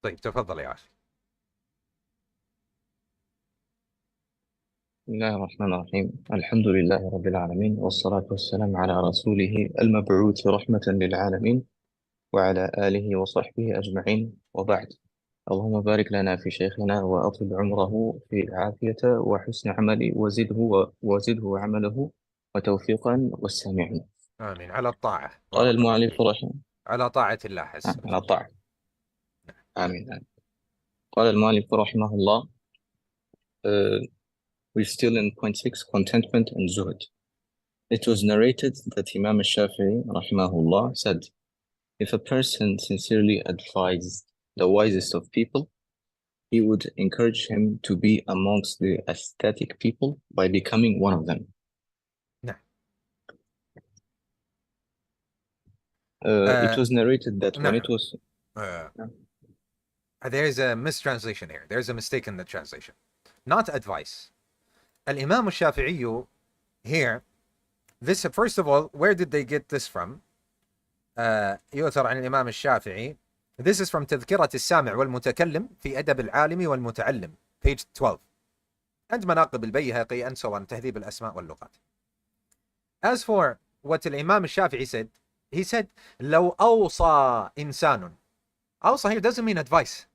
طيب تفضل يا أخي. بسم الله الرحمن الرحيم. الحمد لله رب العالمين، والصلاة والسلام على رسوله المبعوث رحمة للعالمين وعلى آله وصحبه أجمعين، وبعد. اللهم بارك لنا في شيخنا وأطل عمره في العافية وحسن عمله، وزده عمله وتوفيقا والسامعين. آمين. على الطاعة، قال بارك الله المؤلف فيك. رحمه على طاعة الله حسن. على طاعة. آمين آمين. قال المؤلف رحمه الله. We're still in point 6, contentment and zuhd. It was narrated that Imam al-Shafi'i rahimahullah said, if a person sincerely advised the wisest of people, he would encourage him to be amongst the aesthetic people by becoming one of them. نعم. It was narrated that when it نعم. was... There is a mistranslation here. There is a mistake in the translation. Not advice. Al-Imam al-Shafi'i here, this, first of all, where did they get this from? يؤثر عن الإمام الشافعي. This is from تذكرة السامع والمتكلم في أدب العالم والمتعلم, page 12. and مناقب البيهقي and so on, تهذيب الأسماء واللغات. As for what الإمام الشافعي said, he said, لو أوصى إنسان. أوصى here doesn't mean advice.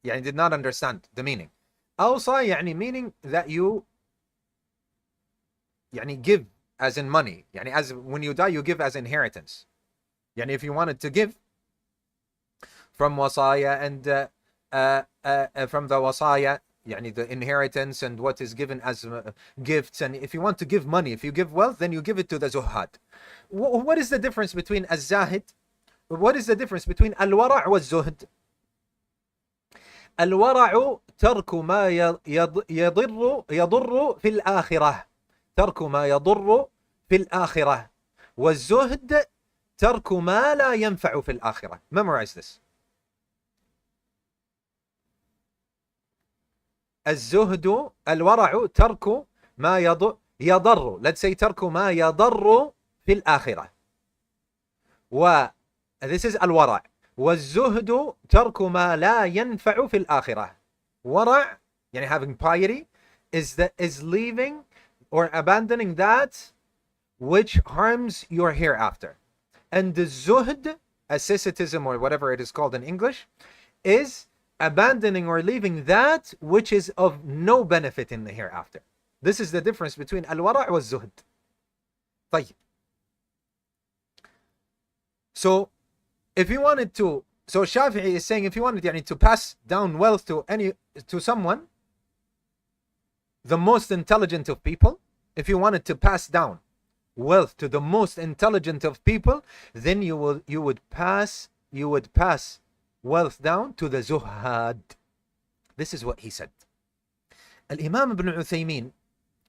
يعني did not understand the meaning. أوصى يعني meaning that you يعني give as in money. يعني as when you die you give as inheritance. يعني if you wanted to give from wasaya and from the wasaya, يعني the inheritance and what is given as gifts, and if you want to give money, if you give wealth, then you give it to the zuhad. What is the difference between az-zahid? What is the difference between al-wara' wal-zuhd? الورع ترك ما يضر في الآخرة. ترك ما يضر في الآخرة. والزهد ترك ما لا ينفع في الآخرة. Memorize this. الزهد, الورع ترك ما يضر. Let's say ترك ما يضر في الآخرة. This is الورع. والزهد ترك ما لا ينفع في الآخرة. ورع يعني having piety is leaving or abandoning that which harms your hereafter. And the zuhd, asceticism or whatever it is called in English, is abandoning or leaving that which is of no benefit in the hereafter. This is the difference between al-wara' wa zuhd. طيب. So if you wanted to, so Shafi'i is saying if you wanted to pass down wealth to someone, the most intelligent of people, if you wanted to pass down wealth to the most intelligent of people, then you would pass wealth down to the zuhad. This is what he said. Al-Imam Ibn Uthaymeen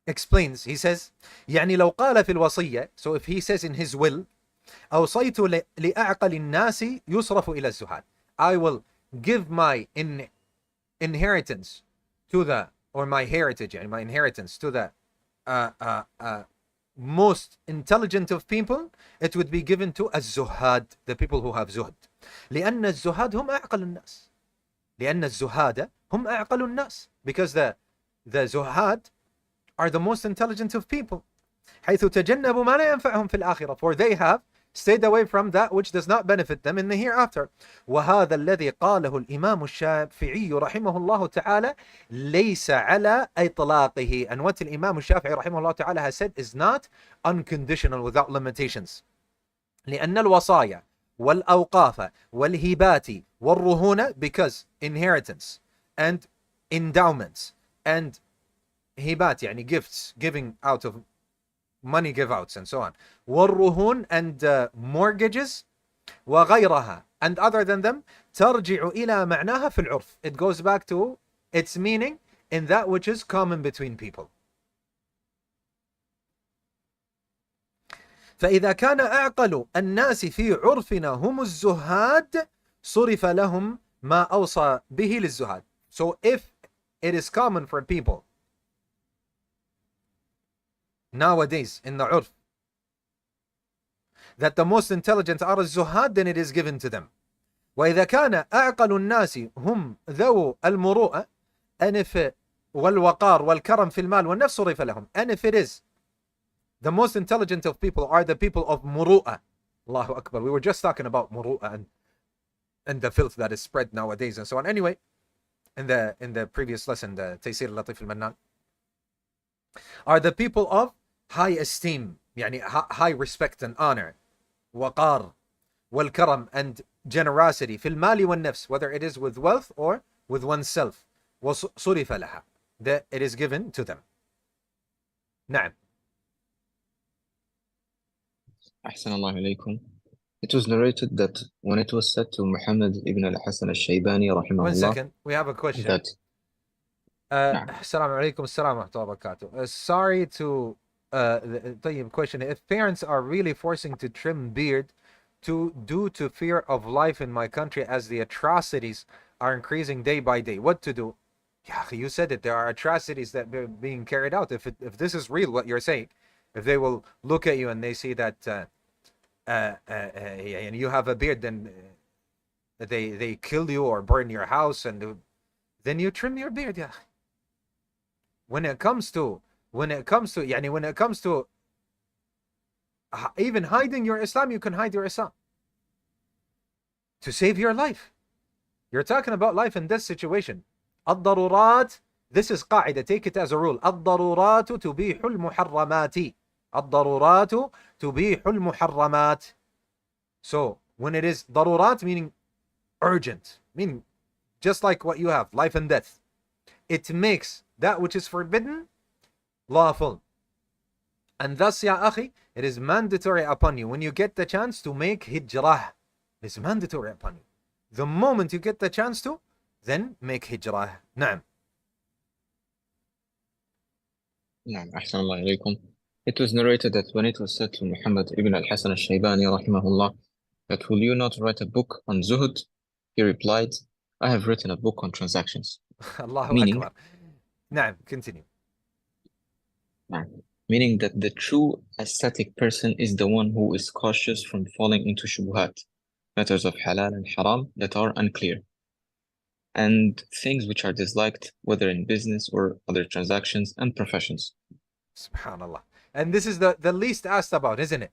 explains, he says, يعني لو قال في الوصية, so if he says in his will, أوصيت لأعقل الناس يصرف إلى الزهاد, I will give my inheritance to the, or my heritage, my inheritance to the most intelligent of people, it would be given to الزهاد, the people who have zuhd. لأن الزهاد هم أعقل الناس. لأن الزهاد هم أعقل الناس, because the zuhad are the most intelligent of people. حيث تجنبوا ما لا ينفعهم في الآخرة, for they have stayed away from that which does not benefit them in the hereafter. وهذا الذي قاله الإمام الشافعي رحمه الله تعالى ليس على إطلاقه. And what الإمام الشافعي رحمه الله تعالى has said is not unconditional, without limitations. لأن الوصايا والأوقاف والهبات والرهون, because inheritance and endowments and hibat يعني gifts, giving out of money give outs and so on, والرهون and mortgages, وغيرها and other than them, ترجع إلى معناها في العرف. It goes back to its meaning in that which is common between people. فإذا كان أعقل الناس في عرفنا هم الزهاد صرف لهم ما أوصى به للزهاد. So if it is common for people nowadays in the urf that the most intelligent are الزهاد, then it is given to them. وإذا كان أعقل الناس هم ذو المروءة and if والوقار والكرم في المال والنفس صرف لهم, and if it is the most intelligent of people are the people of muru'ah. Allahu Akbar. We were just talking about muru'ah and the filth that is spread nowadays and so on. Anyway, in the previous lesson, the Taysir al-Latif al-Mannan, are the people of high esteem, يعني high respect and honor, waqar, wal-karam, and generosity, في المال والنفس, whether it is with wealth or with oneself, وصرف لها, that it is given to them. نعم. أحسن الله إليكم. It was narrated that when it was said to Muhammad ibn al-Hassan al-Shaybani رحمه One الله second, we have a question. that نعم. Assalamu alaikum, assalamu wa barakatuh. Sorry to the question. If parents are really forcing to trim beard due to fear of life in my country as the atrocities are increasing day by day, what to do? Yeah, you said it. There are atrocities that are being carried out. If this is real, what you're saying, if they will look at you and they see that and you have a beard, then they kill you or burn your house, and then you trim your beard. Yeah. When it comes to even hiding your Islam, you can hide your Islam to save your life. You're talking about life and death situation. الضرورات, this is قاعدة, take it as a rule. الضرورات تبيح المحرمات. الضرورات تبيح المحرمات. So when it is ضرورات, meaning urgent, meaning just like what you have, life and death, it makes that which is forbidden lawful. And thus, ya akhi, it is mandatory upon you when you get the chance to make hijrah. It's mandatory upon you. The moment you get the chance to, then make hijrah. نعم. نعم أحسن الله إليكم. It was narrated that when it was said to Muhammad ibn al-Hassan al-Shaybani رحمه الله that will you not write a book on zuhud, he replied, I have written a book on transactions. Allahu meaning, Akbar. نعم, continue. Meaning that the true ascetic person is the one who is cautious from falling into shubuhat, matters of halal and haram that are unclear, and things which are disliked, whether in business or other transactions and professions. Subhanallah. And this is the least asked about, isn't it?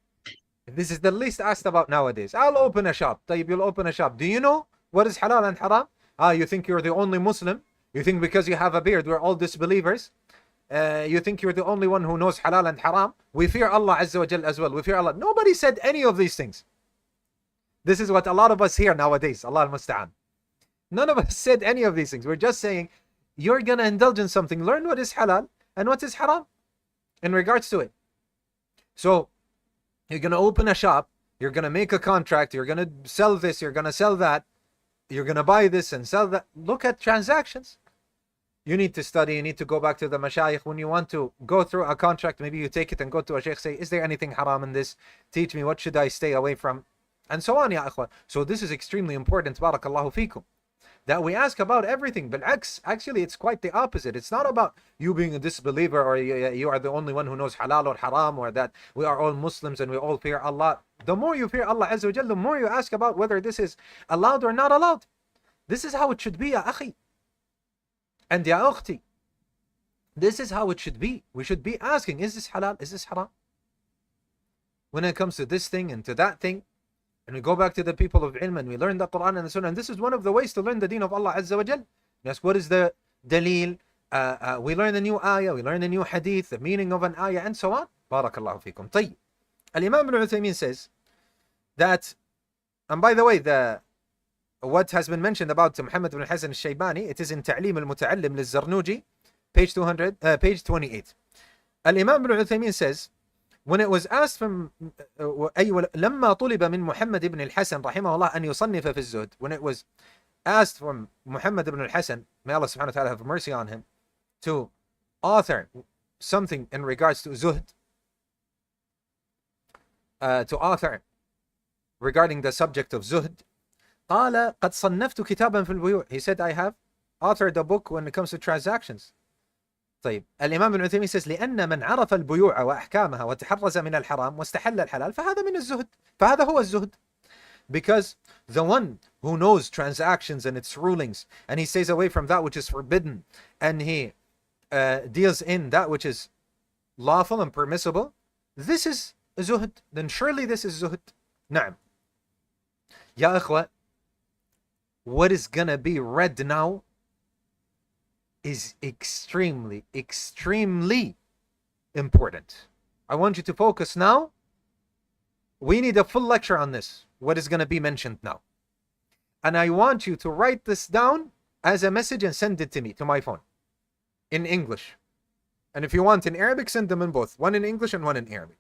This is the least asked about nowadays. I'll open a shop. طيب, you'll open a shop. Do you know what is halal and haram? You think you're the only Muslim? You think because you have a beard, we're all disbelievers? You think you're the only one who knows halal and haram? We fear Allah Azza wa Jal as well. We fear Allah. Nobody said any of these things. This is what a lot of us hear nowadays. Allah al-Musta'an. None of us said any of these things. We're just saying, you're going to indulge in something. Learn what is halal and what is haram in regards to it. So, you're going to open a shop. You're going to make a contract. You're going to sell this. You're going to sell that. You're going to buy this and sell that. Look at transactions. You need to study. You need to go back to the mashayikh. When you want to go through a contract, maybe you take it and go to a sheikh, say, is there anything haram in this? Teach me, what should I stay away from? And so on, ya ikhwan. So this is extremely important, barakallahu feekum, that we ask about everything. But actually, it's quite the opposite. It's not about you being a disbeliever or you are the only one who knows halal or haram, or that we are all Muslims and we all fear Allah. The more you fear Allah Azza wa Jal, the more you ask about whether this is allowed or not allowed. This is how it should be, ya akhi. And ya ukhti, this is how it should be. We should be asking, is this halal? Is this haram? When it comes to this thing and to that thing, and we go back to the people of ilm and we learn the Quran and the Sunnah, and this is one of the ways to learn the deen of Allah Azza wa Jal. Yes, what is the dalil? We learn a new ayah, we learn a new hadith, the meaning of an ayah, and so on. Barakallahu feekum. طيب. Al-Imam Ibn Uthaymeen says that, and by the way, what has been mentioned about Muhammad ibn Hassan al-Shaybani, it is in Ta'lim al-Muta'allim lil-Zarnuji, page 28. Al-Imam Ibn Uthaymeen says, when it was asked from لما طلب من محمد ibn al-Hasan رحمه الله أن يصنف في الزهد, when it was asked from Muhammad ibn al-Hasan, may Allah subhanahu wa ta'ala have mercy on him, to author something in regards to zuhd, to author regarding the subject of zuhd, قال قد صنفت كتابا في البيوع. He said, I have authored a book when it comes to transactions. طيب, الإمام ابن عثيمين says لأن من عرف البيوع وأحكامها وتحرز من الحرام واستحل الحلال فهذا من الزهد. فهذا هو الزهد. Because the one who knows transactions and its rulings, and he stays away from that which is forbidden, and he deals in that which is lawful and permissible, this is zuhd. Then surely this is zuhd. Na'am. Ya ikhwa, what is gonna be read now is extremely, extremely important. I want you to focus now. We need a full lecture on this, what is going to be mentioned now. And I want you to write this down as a message and send it to me, to my phone, in English. And if you want in Arabic, send them in both, one in English and one in Arabic.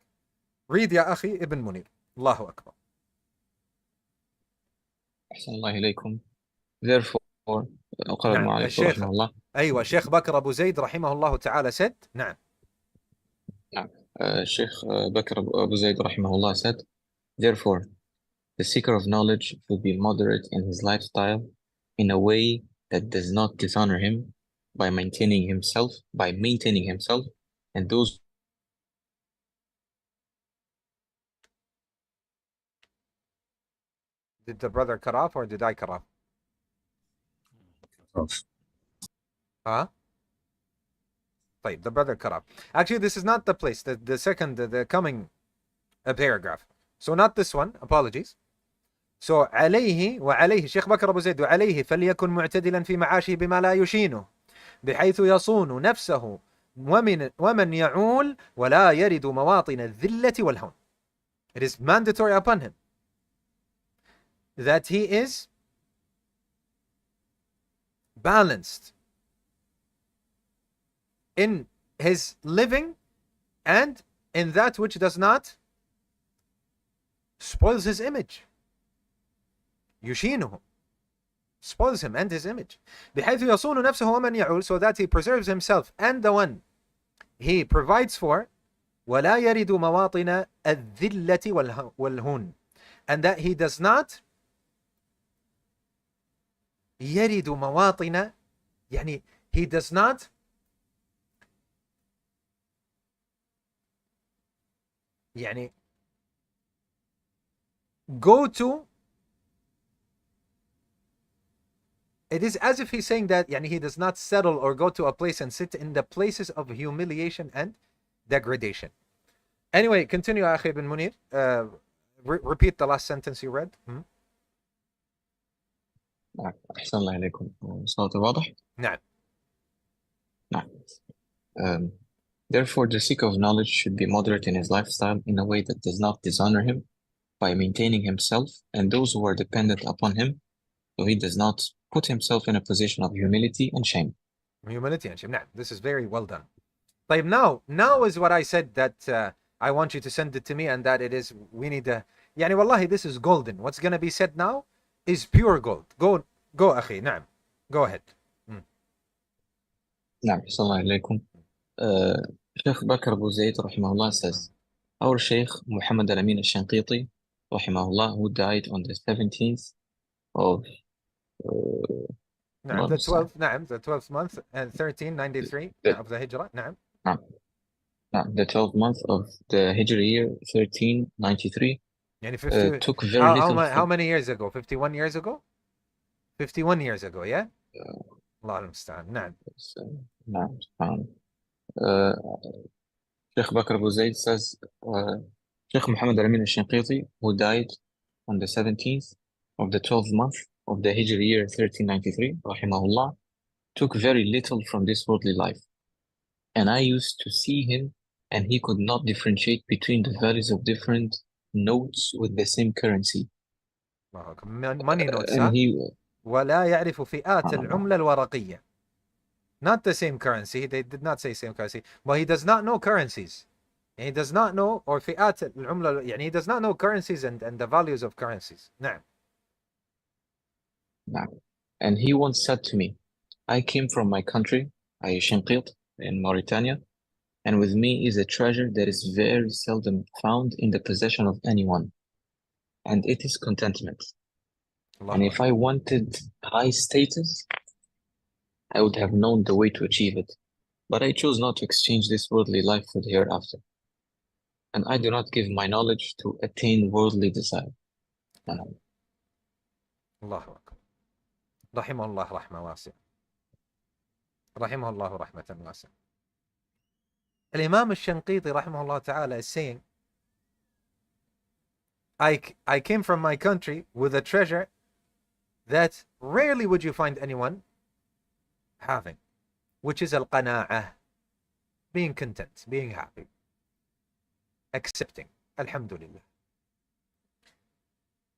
Read Ya Akhi Ibn Munir. Allahu Akbar. أحسن الله إليكم. Therefore, أقرأ نعم. المؤلف الشيخ رحمه الله. أيوة Sheikh Bakr Abu Zayd رحمه الله تعالى said. نعم. نعم. Sheikh Bakr Abu Zayd رحمه الله said, therefore, the seeker of knowledge should be moderate in his lifestyle in a way that does not dishonor him by maintaining himself, and those. Did the brother cut off or did I cut off? Off. Huh? The brother cut off. Actually, this is not the place. The second, the coming paragraph. So not this one. Apologies. So عليه وعليه شيخ بكر أبو زيد وعليه فليكن معتدلا في معاشه بما لا يشينه بحيث يصون نفسه ومن يعول ولا يرد مواطن الذلة والهون. It is mandatory upon him that he is balanced in his living and in that which does not spoils his image. يشينه, spoils him and his image. بحيث يصون نفسه ومن يعول, so that he preserves himself and the one he provides for. ولا يرد مواطن الذلة والهون, and that he does not يرد مواطن, يعني he does not يعني go to, it is as if he's saying that يعني he does not settle or go to a place and sit in the places of humiliation and degradation. Anyway, continue Akhi Ibn Munir. Repeat the last sentence you read. أحسن الله إليكم. صوتي واضح؟ نعم. نعم. Therefore, the seeker of knowledge should be moderate in his lifestyle in a way that does not dishonor him by maintaining himself and those who are dependent upon him, so he does not put himself in a position of humility and shame. Humility and shame. نعم. This is very well done. طيب, now is what I said that I want you to send it to me, and that it is, we need a, يعني والله this is golden. What's going to be said now is pure gold. Go أخي. نعم. Go ahead. نعم. أحسن الله إليكم. Sheikh Bakr Abu Zayd rahimahullah says, our Sheikh Muhammad Al-Amin Al-Shanqiti rahimahullah, who died on the 17th of نعم, the 12th month and 1393 of the Hijrah. نعم. The 12th month of the Hijri year 1393 يعني 50, took very little. How many years ago? 51 years ago? 51 years ago, yeah? الله المستعان. نعم. نعم. Sheikh Bakr Abu Zayd says, Sheikh Muhammad Al-Amin Al-Shanqiti, who died on the 17th of the 12th month of the Hijri year 1393, rahimahullah, took very little from this worldly life. And I used to see him, and he could not differentiate between the values of different notes with the same currency. Money notes, and he ولا يعرف فئات العملة الورقية. Not the same currency. They did not say same currency. But he does not know currencies. He does not know, or فئات العملة, يعني he does not know currencies and the values of currencies. نعم. And he once said to me, I came from my country, Shanqit, in Mauritania, and with me is a treasure that is very seldom found in the possession of anyone, and it is contentment. And if I wanted high status, I would have known the way to achieve it, but I chose not to exchange this worldly life for the hereafter, and I do not give my knowledge to attain worldly desire. Allahu Akbar. Rahimahullah rahma wasi'. Rahimahullah rahmatan wasi'. Al-Imam al-Shanqiti rahimahullah ta'ala is saying, I came from my country with a treasure that rarely would you find anyone having, which is al-qana'ah, being content, being happy, accepting, alhamdulillah.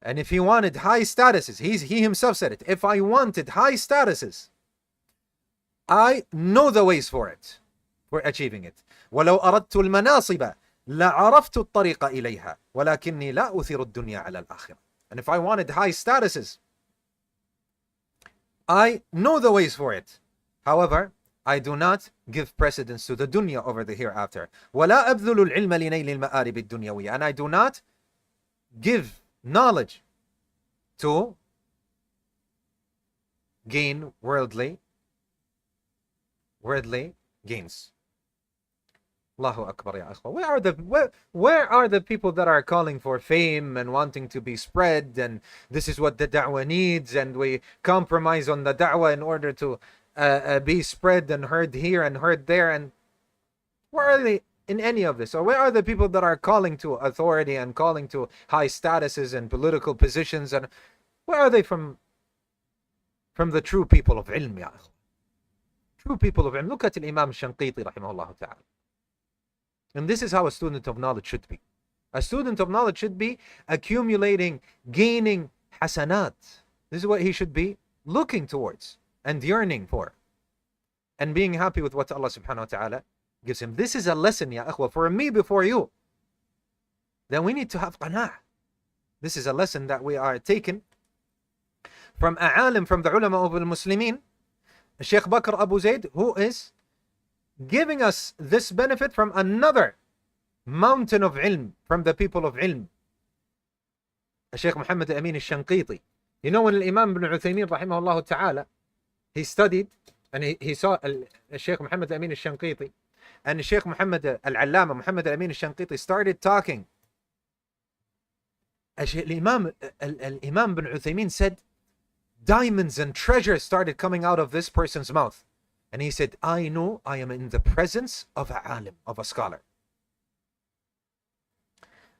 And if he wanted high statuses, he himself said it, if I wanted high statuses, I know the ways for it, for achieving it. ولو أردت المناصب لعرفت الطريق إليها ولكني لا أثير الدنيا على الآخرة. And if I wanted high statuses, I know the ways for it. However, I do not give precedence to the dunya over the hereafter. ولا أبذل العلم لنيل المآرب الدنيوية. And I do not give knowledge to gain worldly gains. Allahu Akbar ya akhwa. Where are the people that are calling for fame and wanting to be spread, and this is what the da'wah needs, and we compromise on the da'wah in order to be spread and heard here and heard there? And where are they in any of this? Or where are the people that are calling to authority and calling to high statuses and political positions? And where are they from the true people of ilm, ya akhwa? True people of ilm. Look at Imam Shanqiti rahimahullah ta'ala. And this is how a student of knowledge should be. A student of knowledge should be accumulating, gaining hasanat. This is what he should be looking towards and yearning for, and being happy with what Allah subhanahu wa ta'ala gives him. This is a lesson, ya akhwa, for me before you. Then we need to have qana'ah. This is a lesson that we are taken from a alim, from the ulama of al-Muslimin, Sheikh Bakr Abu Zayd, who is giving us this benefit from another mountain of ilm, from the people of ilm, Sheikh Muhammad al-Amin al-Shanqiti. You know, when Imam Ibn Uthaymeen rahimahullah ta'ala, he studied and he saw Sheikh Muhammad al-Amin al-Shanqiti, and Sheikh Muhammad al-Allama Muhammad al-Amin al-Shanqiti started talking. Imam Ibn Uthaymeen said, diamonds and treasures started coming out of this person's mouth. And he said, I know I am in the presence of a alim, of a scholar.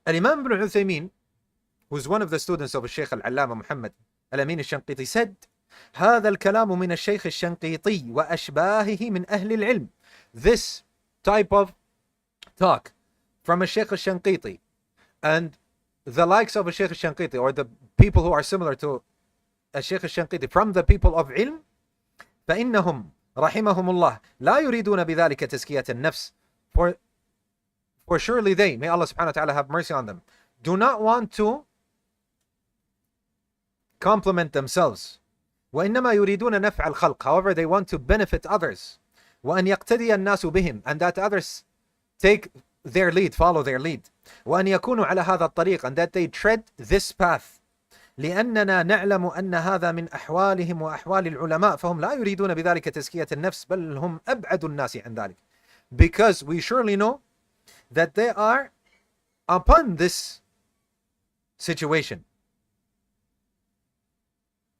And Imam Ibn Uthaymeen, who is one of the students of Sheikh Al-Allama Muhammad Al-Amin Al-Shanqiti, said, هذا الكلام من الشيخ الشنقيطي وأشباهه من أهل العلم. This type of talk from a Sheikh Al-Shanqiti and the likes of a Sheikh Al-Shanqiti, or the people who are similar to a Sheikh Al-Shanqiti from the people of ilm, فإنهم رحمهم الله لا يريدون بذلك تزكية النفس. For surely they, may Allah subhanahu wa ta'ala have mercy on them, do not want to compliment themselves. وإنما يريدون نفع الخلق. However, they want to benefit others. وأن يقتدي الناس بهم, and that others take their lead, follow their lead. وأن يكونوا على هذا الطريق, and that they tread this path. لأننا نعلم أن هذا من أحوالهم وأحوال العلماء فهم لا يريدون بذلك تزكية النفس بل هم أبعد الناس عن ذلك. Because we surely know that they are upon this situation.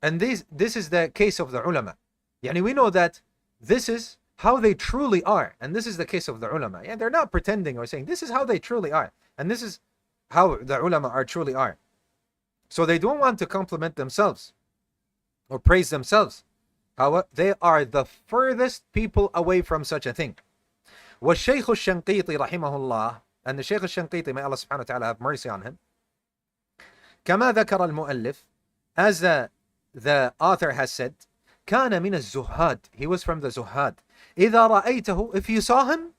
And this is the case of the ulama. Yani we know that this is how they truly are. And this is the case of the ulama. And they're not pretending or saying this is how they truly are. And this is how the ulama are truly are. So they don't want to compliment themselves or praise themselves. However, they are the furthest people away from such a thing. وَالشَّيْخُ الشَّنْقِيطِ رَحِمَهُ اللَّهِ, and the Shaykh al-Shanqiti, may Allah subhanahu wa ta'ala have mercy on him, كما ذكر المؤلف, as the author has said, كان من الزهاد, he was from the zuhad. إذا رأيته, if you saw him,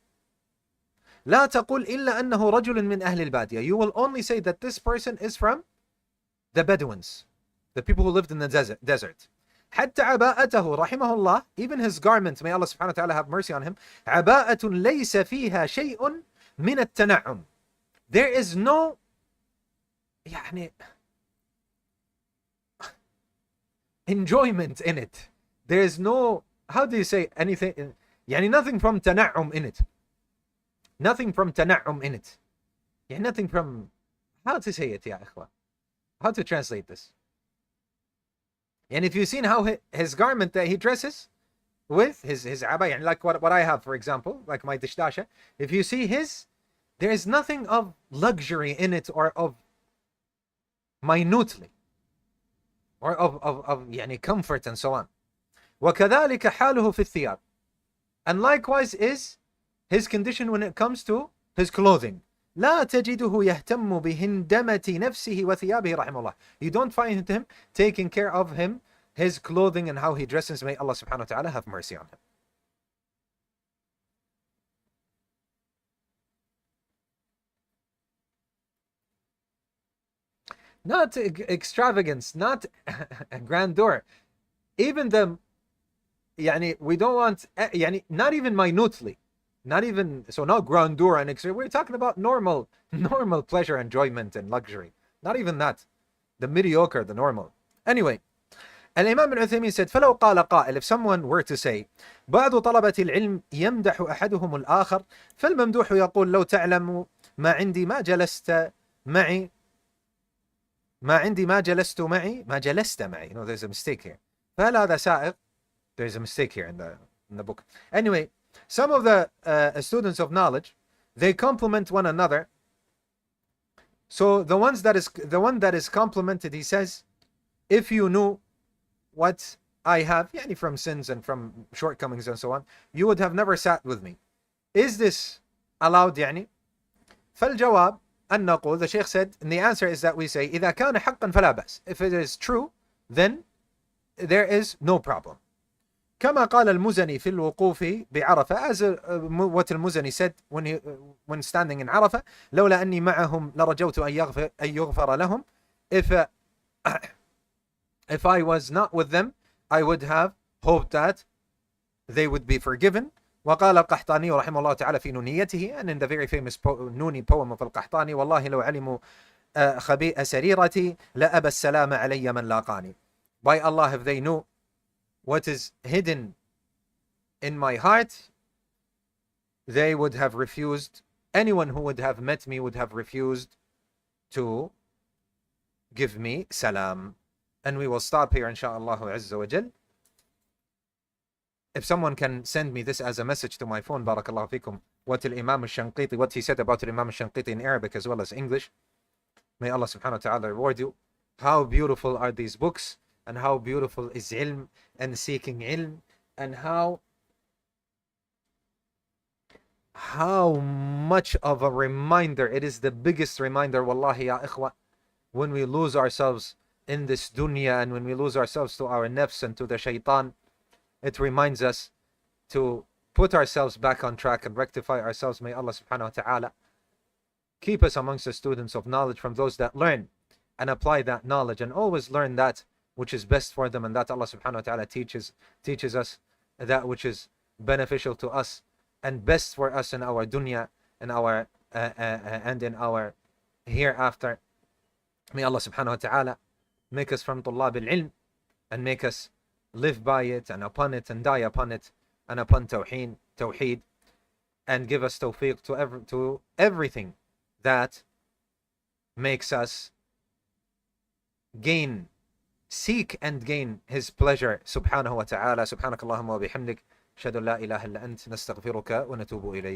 لا تقل إلا أنه رجل من أهل البادية, you will only say that this person is from the Bedouins, the people who lived in the desert. حتى عباءته رحمه الله, even his garment, may Allah subhanahu wa ta'ala have mercy on him, عباءة ليس فيها شيء من التنعم. There is no يعني enjoyment in it. There is no, how do you say anything, يعني nothing from تنعم in it. Nothing from تنعم in it. يعني nothing from, how to say it يا إخوة? How to translate this? And if you've seen how his garment that he dresses with, his abaya, like what I have, for example, like my dishdasha, if you see his, there is nothing of luxury in it or of minutely or of يعني comfort and so on. وكذلك حاله في الثياب. And likewise is his condition when it comes to his clothing. لا تجده يهتم بهندمة نفسه وثيابه رحمه الله. You don't find him taking care of him, his clothing and how he dresses. May Allah subhanahu wa ta'ala have mercy on him. Not extravagance, not grandeur. Even the, يعني, we don't want, يعني, not even minutely. Not even, so not grandeur and extra. We're talking about normal pleasure, enjoyment, and luxury. Not even that. The mediocre, the normal. Anyway, Al-Imam Ibn Uthaymeen said, فلو قال قائل, if someone were to say, بعض طلبة العلم يمدح أحدهم الآخر, فالممدوح يقول لو تعلم ما عندي ما جلست معي ما جلست معي. You know, there's a mistake here. فهل هذا سائغ? There's a mistake here in the book. Anyway, some of the students of knowledge, they complement one another. So the one that is complimented, he says, if you knew what I have, yani from sins and from shortcomings and so on, you would have never sat with me. Is this allowed, يعني? فالجواب أن نقول, the Shaykh said, and the answer is that we say, إذا كان حقا فلا بأس. If it is true, then there is no problem. كما قال المزني في الوقوف بعرفة, as what المزني said when standing in Arafah, لولا أني معهم لرجوت أن يغفر لهم. If I was not with them, I would have hoped that they would be forgiven. وقال القحطاني رحمه الله تعالى في نونيته, and in the very famous Nuni poem of القحطاني, والله لو علموا خبيئ سريرتي لأبى السلام علي من لاقاني. By Allah, if they knew what is hidden in my heart, they would have refused, anyone who would have met me would have refused to give me salam. And we will stop here, inshaAllah Azza wa Jal. If someone can send me this as a message to my phone, barakallahu fikum, what Imam al-Shanqiti, what he said about Imam al-Shanqiti in Arabic as well as English, may Allah subhanahu wa ta'ala reward you. How beautiful are these books, and how beautiful is ilm and seeking ilm, and how much of a reminder, it is the biggest reminder, wallahi ya ikhwa, when we lose ourselves in this dunya and when we lose ourselves to our nafs and to the shaitan. It reminds us to put ourselves back on track and rectify ourselves. May Allah subhanahu wa ta'ala keep us amongst the students of knowledge, from those that learn and apply that knowledge and always learn that which is best for them, and that Allah subhanahu wa ta'ala teaches us that which is beneficial to us and best for us in our dunya and our and in our hereafter. May Allah subhanahu wa ta'ala make us from طلاب العلم and make us live by it and upon it and die upon it and upon tawheed, and give us tawfiq to everything that makes us seek and gain his pleasure subhanahu wa ta'ala. Subhanakallahumma wa bihamdik, ashhadu an la ilaha illa ant, nastaghfiruka wa natubu ilayk.